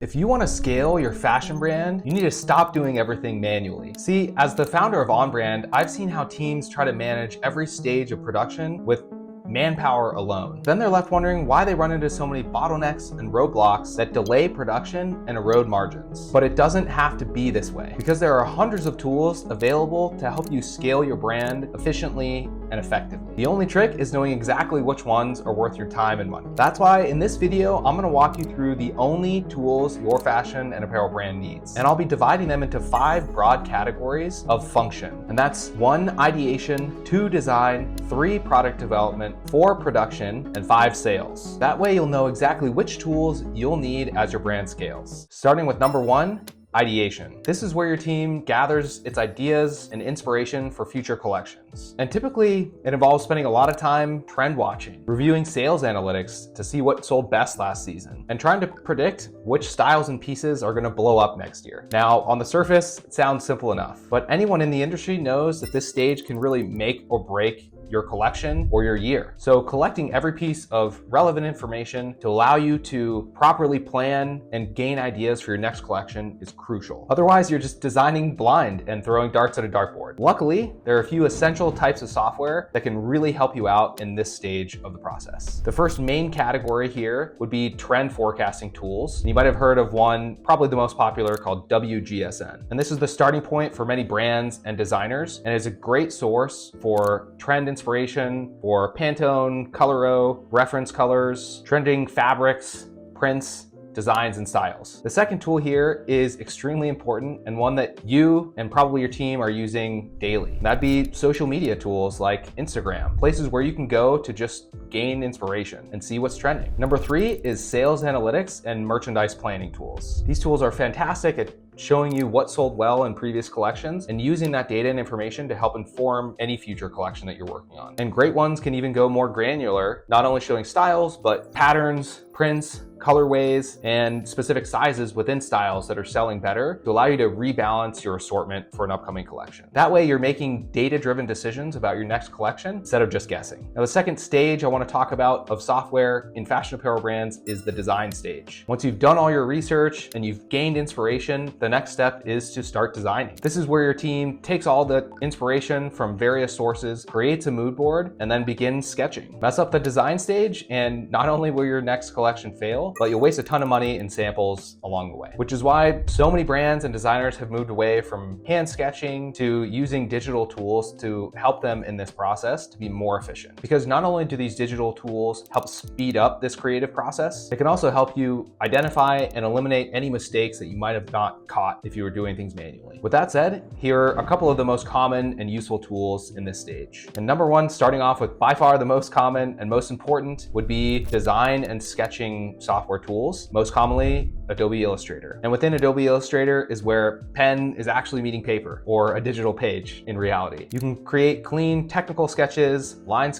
If you want to scale your fashion brand, you need to stop doing everything manually. See, as the founder of On Brand, I've seen how teams try to manage every stage of production with manpower alone. Then they're left wondering why they run into so many bottlenecks and roadblocks that delay production and erode margins. But it doesn't have to be this way, because there are hundreds of tools available to help you scale your brand efficiently and effectively. The only trick is knowing exactly which ones are worth your time and money. That's why in this video, I'm gonna walk you through the only tools your fashion and apparel brand needs. And I'll be dividing them into 5 broad categories of function. And that's 1, ideation, 2, design, 3, product development, 4, production, and 5, sales. That way you'll know exactly which tools you'll need as your brand scales. Starting with number 1, ideation. This is where your team gathers its ideas and inspiration for future collections. And typically, it involves spending a lot of time trend watching, reviewing sales analytics to see what sold best last season, and trying to predict which styles and pieces are gonna blow up next year. Now, on the surface, it sounds simple enough, but anyone in the industry knows that this stage can really make or break your collection or your year. So collecting every piece of relevant information to allow you to properly plan and gain ideas for your next collection is crucial. Otherwise, you're just designing blind and throwing darts at a dartboard. Luckily, there are a few essential types of software that can really help you out in this stage of the process. The first main category here would be trend forecasting tools. You might have heard of one, probably the most popular, called WGSN. And this is the starting point for many brands and designers, and is a great source for trend inspiration for Pantone, Coloro, reference colors, trending fabrics, prints, designs, and styles. The second tool here is extremely important and one that you and probably your team are using daily. That'd be social media tools like Instagram, places where you can go to just gain inspiration and see what's trending. Number 3 is sales analytics and merchandise planning tools. These tools are fantastic at showing you what sold well in previous collections and using that data and information to help inform any future collection that you're working on. And great ones can even go more granular, not only showing styles, but patterns, prints, colorways, and specific sizes within styles that are selling better to allow you to rebalance your assortment for an upcoming collection. That way you're making data-driven decisions about your next collection instead of just guessing. Now, the second stage I want to talk about of software in fashion apparel brands is the design stage. Once you've done all your research and you've gained inspiration, the next step is to start designing. This is where your team takes all the inspiration from various sources, creates a mood board, and then begins sketching. Mess up the design stage, and not only will your next collection fail, but you'll waste a ton of money in samples along the way. Which is why so many brands and designers have moved away from hand sketching to using digital tools to help them in this process to be more efficient. Because not only do these digital tools help speed up this creative process, it can also help you identify and eliminate any mistakes that you might have not caught if you were doing things manually. With that said, here are a couple of the most common and useful tools in this stage. And number 1, starting off with by far the most common and most important, would be design and sketching software tools, most commonly Adobe Illustrator. And within Adobe Illustrator is where pen is actually meeting paper, or a digital page in reality. You can create clean technical sketches, line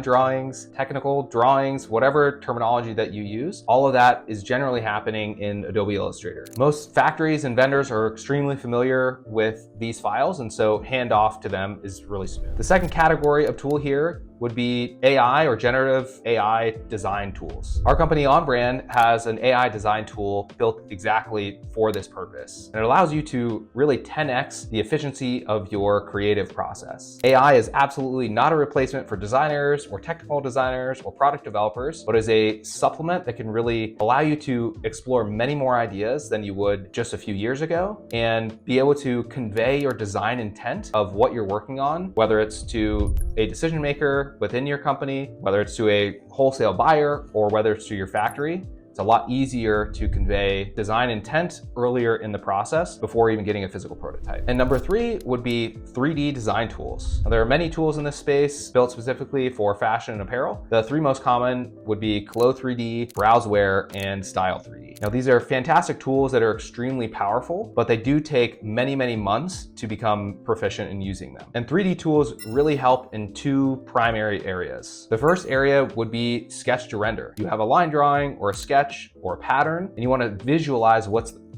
drawings, technical drawings, whatever terminology that you use. All of that is generally happening in Adobe Illustrator. Most factories and vendors are extremely familiar with these files, and so handoff to them is really smooth. The second category of tool here would be AI or generative AI design tools. Our company On Brand has an AI design tool built exactly for this purpose. And it allows you to really 10x the efficiency of your creative process. AI is absolutely not a replacement for designers or technical designers or product developers, but is a supplement that can really allow you to explore many more ideas than you would just a few years ago and be able to convey your design intent of what you're working on, whether it's to a decision maker within your company, whether it's to a wholesale buyer or whether it's to your factory. It's a lot easier to convey design intent earlier in the process before even getting a physical prototype. And number 3 would be 3D design tools. Now, there are many tools in this space built specifically for fashion and apparel. The 3 most common would be Clo 3D, Browseware, and Style 3D. Now, these are fantastic tools that are extremely powerful, but they do take many, many months to become proficient in using them. And 3D tools really help in 2 primary areas. The first area would be sketch to render. You have a line drawing or a sketch or a pattern, and you want to visualize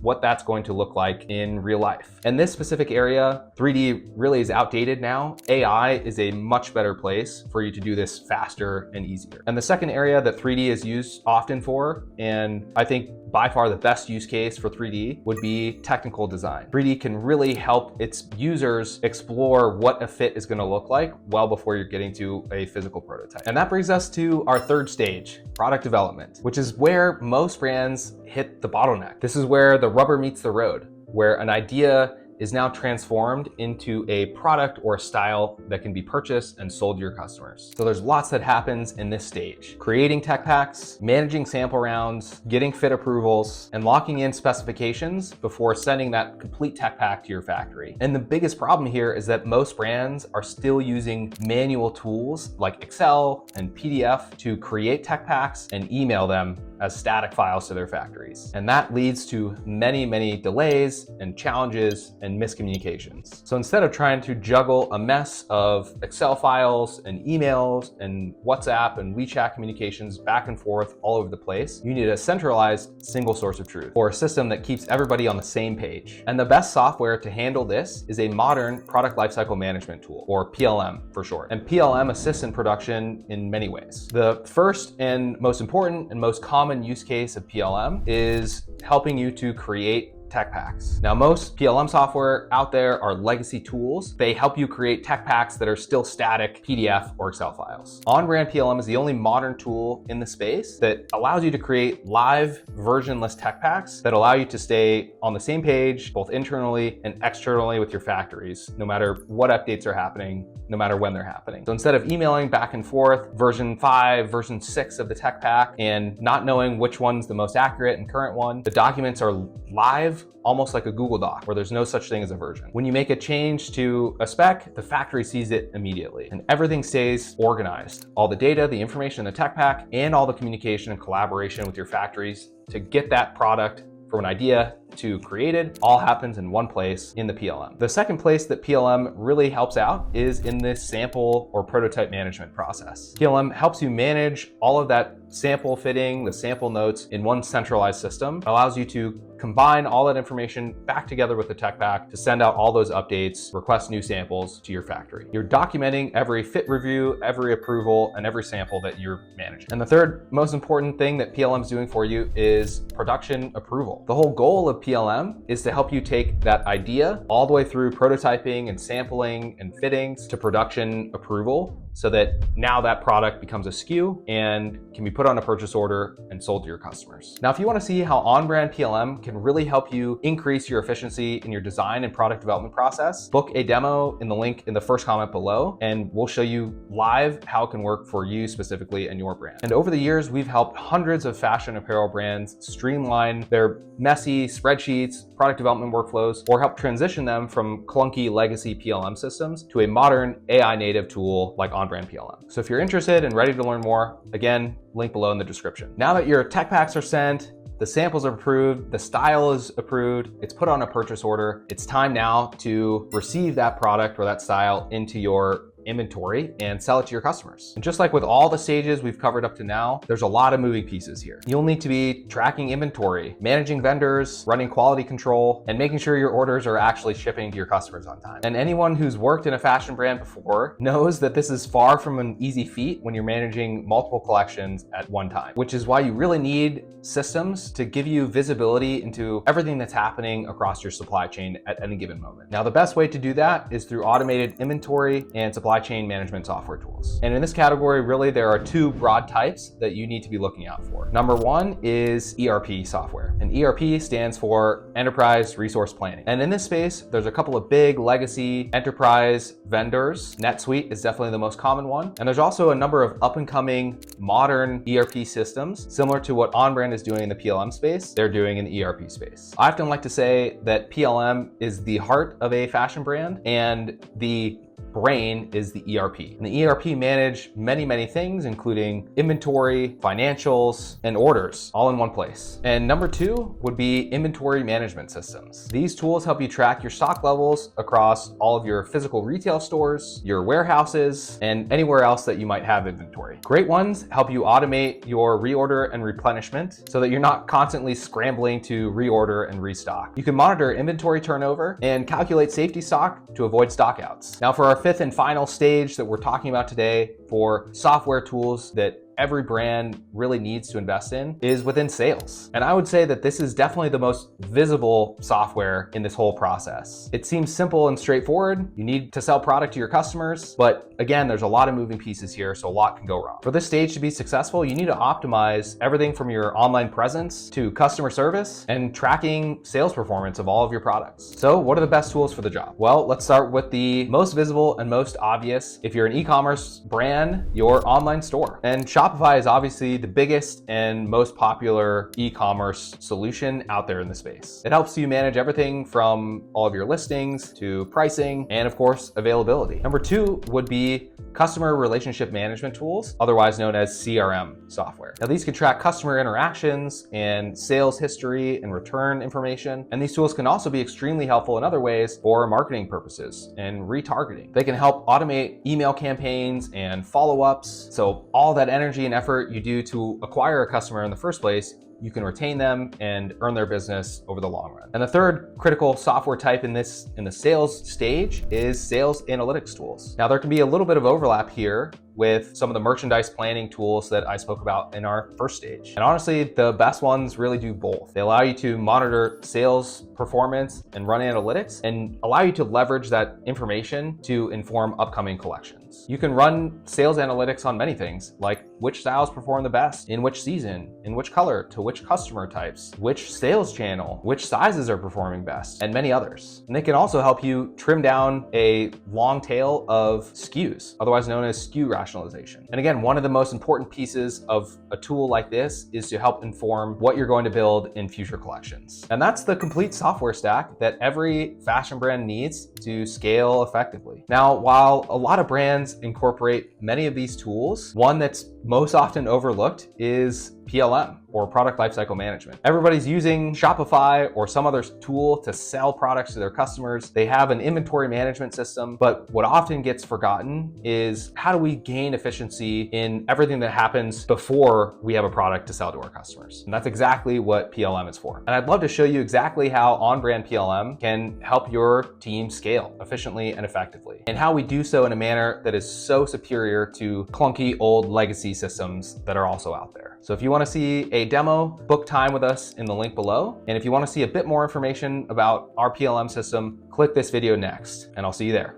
what that's going to look like in real life. In this specific area, 3D really is outdated now. AI is a much better place for you to do this faster and easier. And the second area that 3D is used often for, and I think by far the best use case for 3D would be technical design. 3D can really help its users explore what a fit is going to look like well before you're getting to a physical prototype. And that brings us to our third stage, product development, which is where most brands hit the bottleneck. This is where the rubber meets the road, where an idea is now transformed into a product or a style that can be purchased and sold to your customers. So there's lots that happens in this stage: creating tech packs, managing sample rounds, getting fit approvals, and locking in specifications before sending that complete tech pack to your factory. And the biggest problem here is that most brands are still using manual tools like Excel and PDF to create tech packs and email them as static files to their factories. And that leads to many, many delays and challenges and miscommunications. So instead of trying to juggle a mess of Excel files and emails and WhatsApp and WeChat communications back and forth all over the place, you need a centralized single source of truth, or a system that keeps everybody on the same page. And the best software to handle this is a modern product lifecycle management tool, or PLM for short. And PLM assists in production in many ways. The first and most important and most common use case of PLM is helping you to create tech packs. Now, most PLM software out there are legacy tools. They help you create tech packs that are still static PDF or Excel files. On-brand PLM is the only modern tool in the space that allows you to create live versionless tech packs that allow you to stay on the same page, both internally and externally with your factories, no matter what updates are happening, no matter when they're happening. So instead of emailing back and forth version 5, version 6 of the tech pack and not knowing which one's the most accurate and current one, the documents are live, almost like a Google Doc, where there's no such thing as a version. When you make a change to a spec, the factory sees it immediately, and everything stays organized. All the data, the information in the tech pack, and all the communication and collaboration with your factories to get that product from an idea to created all happens in one place in the PLM. The second place that PLM really helps out is in this sample or prototype management process. PLM helps you manage all of that sample fitting, the sample notes in one centralized system. It allows you to combine all that information back together with the tech pack to send out all those updates, request new samples to your factory. You're documenting every fit review, every approval, and every sample that you're managing. And the third most important thing that PLM is doing for you is production approval. The whole goal of PLM is to help you take that idea all the way through prototyping and sampling and fittings to production approval, so that now that product becomes a SKU and can be put on a purchase order and sold to your customers. Now, if you want to see how on-brand PLM can really help you increase your efficiency in your design and product development process, book a demo in the link in the first comment below, and we'll show you live how it can work for you specifically and your brand. And over the years, we've helped hundreds of fashion apparel brands streamline their messy spreadsheets, product development workflows, or help transition them from clunky legacy PLM systems to a modern AI native tool like on-brand PLM. So if you're interested and ready to learn more, again, link below in the description. Now that your tech packs are sent, the samples are approved, the style is approved, it's put on a purchase order, it's time now to receive that product or that style into your inventory and sell it to your customers. And just like with all the stages we've covered up to now, there's a lot of moving pieces here. You'll need to be tracking inventory, managing vendors, running quality control, and making sure your orders are actually shipping to your customers on time. And anyone who's worked in a fashion brand before knows that this is far from an easy feat when you're managing multiple collections at one time, which is why you really need systems to give you visibility into everything that's happening across your supply chain at any given moment. Now, the best way to do that is through automated inventory and supply chain management software tools. And in this category, really, there are two broad types that you need to be looking out for. Number one is ERP software. And ERP stands for Enterprise Resource Planning. And in this space, there's a couple of big legacy enterprise vendors. NetSuite is definitely the most common one. And there's also a number of up and coming modern ERP systems, similar to what OnBrand is doing in the PLM space, they're doing in the ERP space. I often like to say that PLM is the heart of a fashion brand and the brain is the ERP. And the ERP manage many things, including inventory, financials, and orders, all in one place. And number two would be inventory management systems. These tools help you track your stock levels across all of your physical retail stores, your warehouses, and anywhere else that you might have inventory. Great ones help you automate your reorder and replenishment so that you're not constantly scrambling to reorder and restock. You can monitor inventory turnover and calculate safety stock to avoid stockouts. Now, for our fifth and final stage that we're talking about today for software tools that every brand really needs to invest in is within sales. And I would say that this is definitely the most visible software in this whole process. It seems simple and straightforward. You need to sell product to your customers, but again, there's a lot of moving pieces here, so a lot can go wrong. For this stage to be successful, you need to optimize everything from your online presence to customer service and tracking sales performance of all of your products. So what are the best tools for the job? Well, let's start with the most visible and most obvious. If you're an e-commerce brand, your online store. And Shopify is obviously the biggest and most popular e-commerce solution out there in the space. It helps you manage everything from all of your listings to pricing and of course availability. Number two would be customer relationship management tools, otherwise known as CRM software. Now these can track customer interactions and sales history and return information. And these tools can also be extremely helpful in other ways for marketing purposes and retargeting. They can help automate email campaigns and follow-ups. So all that energy and effort you do to acquire a customer in the first place, you can retain them and earn their business over the long run. And the third critical software type in the sales stage is sales analytics tools. Now there can be a little bit of overlap here with some of the merchandise planning tools that I spoke about in our first stage. And honestly, the best ones really do both. They allow you to monitor sales performance and run analytics and allow you to leverage that information to inform upcoming collections. You can run sales analytics on many things, like which styles perform the best, in which season, in which color, to which customer types, which sales channel, which sizes are performing best, and many others. And they can also help you trim down a long tail of SKUs, otherwise known as SKU rationalization. And again, one of the most important pieces of a tool like this is to help inform what you're going to build in future collections. And that's the complete software stack that every fashion brand needs to scale effectively. Now, while a lot of brands incorporate many of these tools, one that's most often overlooked is PLM, or product lifecycle management. Everybody's using Shopify or some other tool to sell products to their customers. They have an inventory management system, but what often gets forgotten is how do we gain efficiency in everything that happens before we have a product to sell to our customers? And that's exactly what PLM is for. And I'd love to show you exactly how on-brand PLM can help your team scale efficiently and effectively, and how we do so in a manner that is so superior to clunky old legacy systems that are also out there. So if you want to see a demo, book time with us in the link below. And if you want to see a bit more information about our PLM system, click this video next, and I'll see you there.